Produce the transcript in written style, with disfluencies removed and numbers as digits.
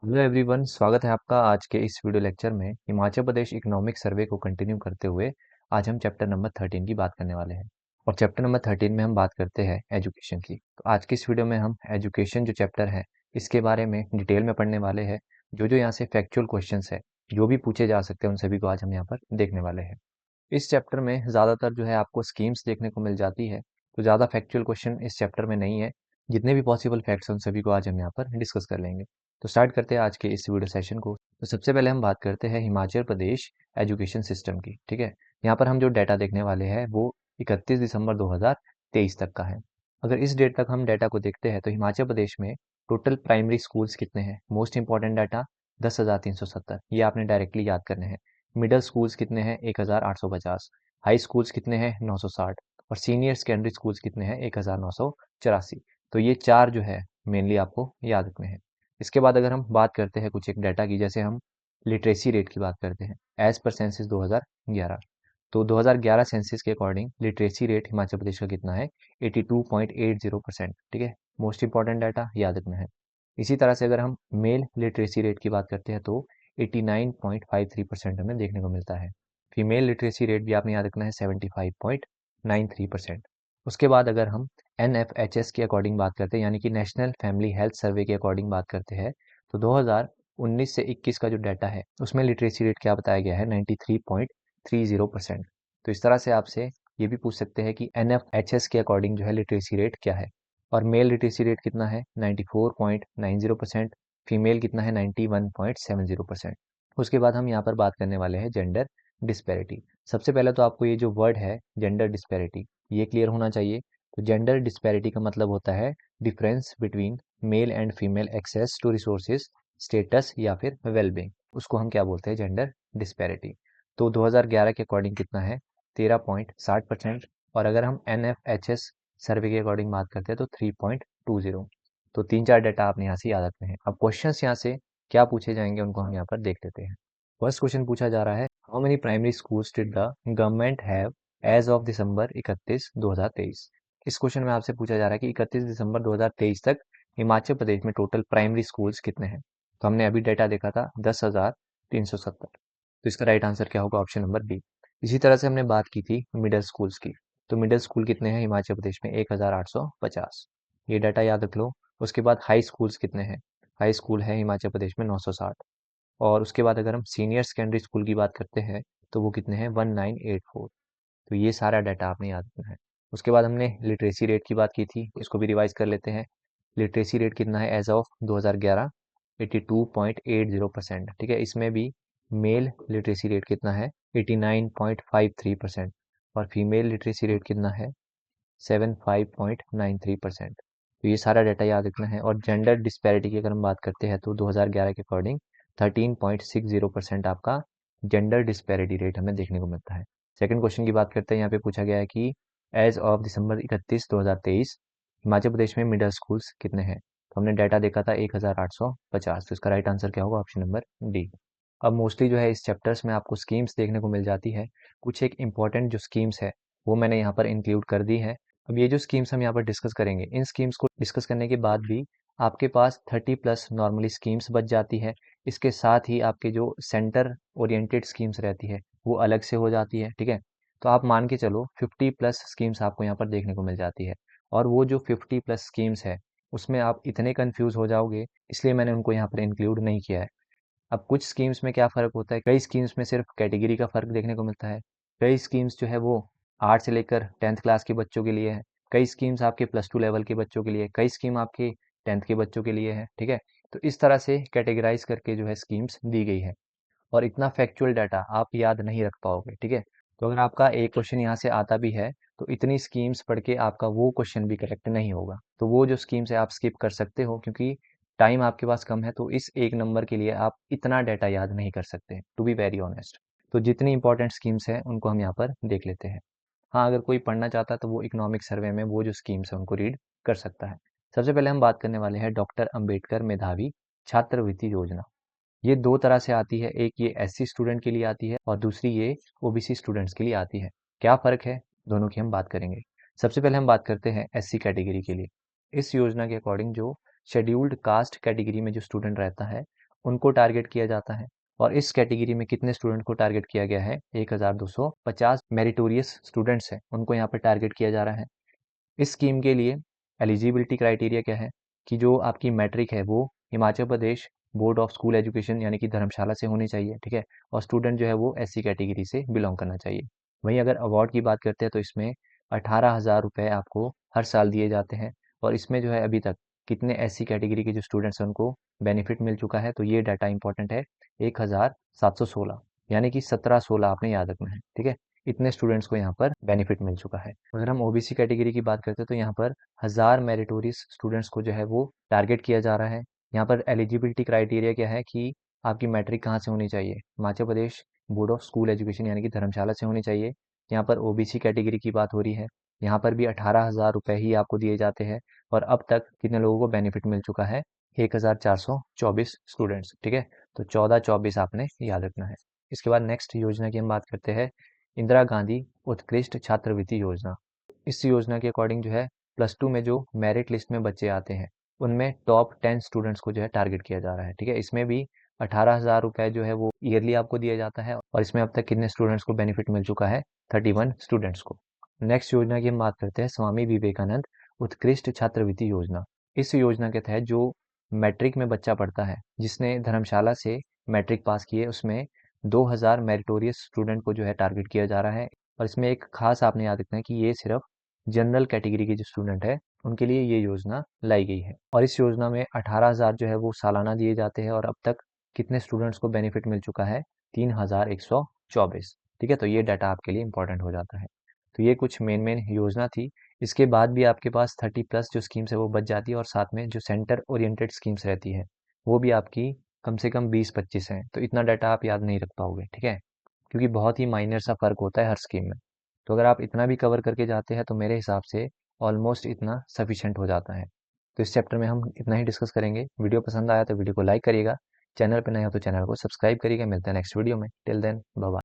Hello everyone, स्वागत है आपका आज के इस वीडियो लेक्चर में। हिमाचल प्रदेश इकोनॉमिक सर्वे को कंटिन्यू करते हुए आज हम चैप्टर नंबर 13 की बात करने वाले हैं। और चैप्टर नंबर 13 में हम बात करते हैं एजुकेशन की। तो आज की इस वीडियो में हम एजुकेशन जो चैप्टर है इसके बारे में डिटेल में पढ़ने वाले हैं। जो जो यहाँ से फैक्चुअल क्वेश्चंस है जो भी पूछे जा सकते हैं उन सभी को आज हम यहाँ पर देखने वाले हैं। इस चैप्टर में ज़्यादातर जो है आपको स्कीम्स देखने को मिल जाती है, तो ज़्यादा फैक्चुअल क्वेश्चन इस चैप्टर में नहीं है। जितने भी पॉसिबल फैक्ट्स हैं उन सभी को आज हम यहाँ पर डिस्कस कर लेंगे। तो स्टार्ट करते हैं आज के इस वीडियो सेशन को। तो सबसे पहले हम बात करते हैं हिमाचल प्रदेश एजुकेशन सिस्टम की। ठीक है, यहाँ पर हम जो डाटा देखने वाले हैं वो 31 दिसंबर 2023 तक का है। अगर इस डेट तक हम डाटा को देखते हैं तो हिमाचल प्रदेश में टोटल प्राइमरी स्कूल्स कितने हैं। मोस्ट इंपॉर्टेंट डाटा 10,370, ये आपने डायरेक्टली याद करने हैं। मिडिल स्कूल्स कितने हैं 1,850, हाई स्कूल्स कितने हैं 960 और सीनियर सेकेंडरी स्कूल्स कितने हैं 1,984। तो ये चार जो है मेनली आपको याद रखने हैं। इसके बाद अगर हम बात करते हैं कुछ एक डाटा की, जैसे हम लिटरेसी रेट की बात करते हैं एज पर सेंसिस 2011। तो 2011 सेंसिस के according literacy rate Himachal Pradesh का कितना है 82.80%। ठीक है, मोस्ट इंपॉर्टेंट डाटा याद रखना है। इसी तरह से अगर हम मेल लिटरेसी रेट की बात करते हैं तो 89.53% हमें देखने को मिलता है। फीमेल लिटरेसी रेट भी आपने याद रखना है 75.93%। उसके बाद अगर हम NFHS के अकॉर्डिंग बात करते हैं, यानी कि नेशनल फैमिली हेल्थ सर्वे के अकॉर्डिंग बात करते हैं, तो 2019 से 21 का जो डाटा है उसमें लिटरेसी रेट क्या बताया गया है 93.30%। तो इस तरह से आपसे ये भी पूछ सकते हैं कि NFHS के अकॉर्डिंग जो है लिटरेसी रेट क्या है। और मेल लिटरेसी रेट कितना है 94.90%, फीमेल कितना है 91.70%। उसके बाद हम यहाँ पर बात करने वाले हैं जेंडर डिस्पैरिटी। सबसे पहले तो आपको ये जो वर्ड है जेंडर डिस्पैरिटी ये क्लियर होना चाहिए। तो जेंडर डिस्पैरिटी का मतलब होता है difference between male and female access to resources, status या फिर वेलबींग, उसको हम क्या बोलते हैं जेंडर डिस्पैरिटी। तो 2011 के अकॉर्डिंग कितना है 13.60%। और अगर हम NFHS सर्वे के अकॉर्डिंग बात करते हैं तो 3.20। तो तीन चार डाटा आपने यहाँ से याद रखने हैं। अब क्वेश्चंस यहाँ से क्या पूछे जाएंगे उनको हम यहाँ पर देख लेते हैं। फर्स्ट क्वेश्चन पूछा जा रहा है, how many primary schools did the government have as of December 31 2023। इस क्वेश्चन में आपसे पूछा जा रहा है कि 31 दिसंबर 2023 तक हिमाचल प्रदेश में टोटल प्राइमरी स्कूल्स कितने हैं। तो हमने अभी डाटा देखा था 10,370। तो इसका राइट आंसर क्या होगा ऑप्शन नंबर बी। इसी तरह से हमने बात की थी मिडिल स्कूल्स की। तो मिडिल स्कूल कितने हैं हिमाचल प्रदेश में 1,850, ये डाटा याद रख लो। उसके बाद हाई स्कूल्स कितने हैं, हाई स्कूल है हिमाचल प्रदेश में 960। और उसके बाद अगर हम सीनियर सेकेंडरी स्कूल की बात करते हैं तो वो कितने हैं 1984। तो ये सारा डाटा आपने याद रखना है। उसके बाद हमने लिटरेसी रेट की बात की थी, इसको भी रिवाइज कर लेते हैं। लिटरेसी रेट कितना है एज ऑफ 2011 82.80%। ठीक है, इसमें भी मेल लिटरेसी रेट कितना है 89.53% और फीमेल लिटरेसी रेट कितना है 75.93%। तो ये सारा डाटा याद रखना है। और जेंडर डिस्पैरिटी की अगर हम बात करते हैं तो 2011 के अकॉर्डिंग 13.60% आपका जेंडर डिस्पैरिटी रेट हमें देखने को मिलता है। सेकंड क्वेश्चन की बात करते हैं, यहाँ पे पूछा गया है कि as of December 31 2023 Himachal Pradesh में मिडिल स्कूल्स कितने हैं। तो हमने डाटा देखा था 1,850। तो इसका राइट आंसर क्या होगा ऑप्शन नंबर डी। अब मोस्टली जो है इस चैप्टर्स में आपको स्कीम्स देखने को मिल जाती है। कुछ एक इंपॉर्टेंट जो स्कीम्स है वो मैंने यहाँ पर इंक्लूड कर दी है। अब ये जो स्कीम्स हम यहाँ पर डिस्कस करेंगे, इन स्कीम्स को डिस्कस करने के बाद भी आपके पास 30+ नॉर्मली स्कीम्स बच जाती है। इसके साथ ही आपके जो सेंटर ओरिएंटेड स्कीम्स रहती है वो अलग से हो जाती है। ठीक है, तो आप मान के चलो 50+ स्कीम्स आपको यहाँ पर देखने को मिल जाती है। और वो जो 50+ स्कीम्स है उसमें आप इतने कन्फ्यूज हो जाओगे, इसलिए मैंने उनको यहाँ पर इंक्लूड नहीं किया है। अब कुछ स्कीम्स में क्या फ़र्क होता है, कई स्कीम्स में सिर्फ कैटेगरी का फ़र्क देखने को मिलता है। कई स्कीम्स जो है वो 8 से लेकर 10th क्लास के बच्चों के लिए है। कई स्कीम्स आपके +2 लेवल के बच्चों के लिए, कई स्कीम आपके 10th के बच्चों के लिए है। ठीक है, तो इस तरह से कैटेगराइज करके जो है स्कीम्स दी गई है। और इतना फैक्चुअल डाटा आप याद नहीं रख पाओगे। ठीक है, तो अगर आपका एक क्वेश्चन यहाँ से आता भी है तो इतनी स्कीम्स पढ़ के आपका वो क्वेश्चन भी करेक्ट नहीं होगा। तो वो जो स्कीम्स है आप स्किप कर सकते हो, क्योंकि टाइम आपके पास कम है। तो इस एक नंबर के लिए आप इतना डाटा याद नहीं कर सकते, टू बी वेरी ऑनेस्ट। तो जितनी इंपॉर्टेंट स्कीम्स हैं उनको हम यहाँ पर देख लेते हैं। हाँ, अगर कोई पढ़ना चाहता है तो वो इकोनॉमिक सर्वे में वो जो स्कीम्स है उनको रीड कर सकता है। सबसे पहले हम बात करने वाले हैं डॉक्टर अंबेडकर मेधावी छात्रवृत्ति योजना। ये दो तरह से आती है, एक ये SC स्टूडेंट के लिए आती है और दूसरी ये OBC स्टूडेंट्स के लिए आती है। क्या फ़र्क है दोनों की हम बात करेंगे। सबसे पहले हम बात करते हैं SC कैटेगरी के लिए। इस योजना के अकॉर्डिंग जो शेड्यूल्ड कास्ट कैटेगरी में जो स्टूडेंट रहता है उनको टारगेट किया जाता है। और इस कैटेगरी में कितने स्टूडेंट को टारगेट किया गया है? 1250 मेरिटोरियस स्टूडेंट्स हैं, उनको यहाँ पर टारगेट किया जा रहा है। इस स्कीम के लिए एलिजिबिलिटी क्राइटेरिया क्या है कि जो आपकी मैट्रिक है वो Himachal Pradesh board of school education यानी कि धर्मशाला से होनी चाहिए, ठीक है। और स्टूडेंट जो है वो एससी कैटेगरी से बिलोंग करना चाहिए। वहीं अगर अवार्ड की बात करते हैं तो इसमें 18,000 रुपये आपको हर साल दिए जाते हैं। और इसमें जो है अभी तक कितने एससी कैटेगरी के जो स्टूडेंट्स हैं उनको बेनिफिट मिल चुका है, तो ये डाटा इंपॉर्टेंट है। 1716, यानी कि 17-16 आपने याद रखना है, ठीक है। इतने स्टूडेंट्स को यहाँ पर बेनिफिट मिल चुका है। अगर हम ओबीसी कैटेगरी की बात करते हैं तो यहाँ पर 1000 मेरिटोरियस स्टूडेंट्स को जो है वो टारगेट किया जा रहा है। यहाँ पर एलिजिबिलिटी क्राइटेरिया क्या है कि आपकी मैट्रिक कहाँ से होनी चाहिए? Himachal Pradesh board of school education यानी कि धर्मशाला से होनी चाहिए। यहाँ पर ओबीसी कैटेगरी की बात हो रही है। यहाँ पर भी 18,000 रुपये ही आपको दिए जाते हैं। और अब तक कितने लोगों को बेनिफिट मिल चुका है? 1424 स्टूडेंट्स, ठीक है। तो 14-24 आपने याद रखना है। इसके बाद नेक्स्ट योजना की हम बात करते हैं, इंदिरा गांधी उत्कृष्ट छात्रवृत्ति योजना। इस योजना के अकॉर्डिंग जो है +2 में जो मेरिट लिस्ट में बच्चे आते हैं उनमें टॉप 10 स्टूडेंट्स को जो है टारगेट किया जा रहा है, ठीक है। इसमें भी 18,000 रुपये जो है वो ईयरली आपको दिया जाता है। और इसमें अब तक कितने स्टूडेंट्स को बेनिफिट मिल चुका है? 31 स्टूडेंट्स को। नेक्स्ट योजना की हम बात करते हैं, स्वामी विवेकानंद उत्कृष्ट छात्रवृत्ति योजना। इस योजना के तहत जो मैट्रिक में बच्चा पढ़ता है जिसने धर्मशाला से मैट्रिक पास किए, उसमें 2000 मेरिटोरियस स्टूडेंट को जो है टारगेट किया जा रहा है। और इसमें एक खास आपने याद रखना है कि ये सिर्फ जनरल कैटेगरी के जो स्टूडेंट है उनके लिए ये योजना लाई गई है। और इस योजना में 18,000 जो है वो सालाना दिए जाते हैं। और अब तक कितने स्टूडेंट्स को बेनिफिट मिल चुका है? 3124, ठीक है। तो ये डाटा आपके लिए इंपॉर्टेंट हो जाता है। तो ये कुछ मेन मेन योजना थी। इसके बाद भी आपके पास 30+ जो स्कीम्स है वो बच जाती है। और साथ में जो सेंटर ओरिएंटेड स्कीम्स रहती है वो भी आपकी कम से कम 20-25 हैं। तो इतना डाटा आप याद नहीं रख पाओगे, ठीक है, क्योंकि बहुत ही माइनर सा फ़र्क होता है हर स्कीम में। तो अगर आप इतना भी कवर करके जाते हैं तो मेरे हिसाब से ऑलमोस्ट इतना सफिशिएंट हो जाता है। तो इस चैप्टर में हम इतना ही डिस्कस करेंगे। वीडियो पसंद आया तो वीडियो को लाइक करिएगा, चैनल पे नए हो तो चैनल को सब्सक्राइब करिएगा। मिलते हैं नेक्स्ट वीडियो में। Till then bye bye.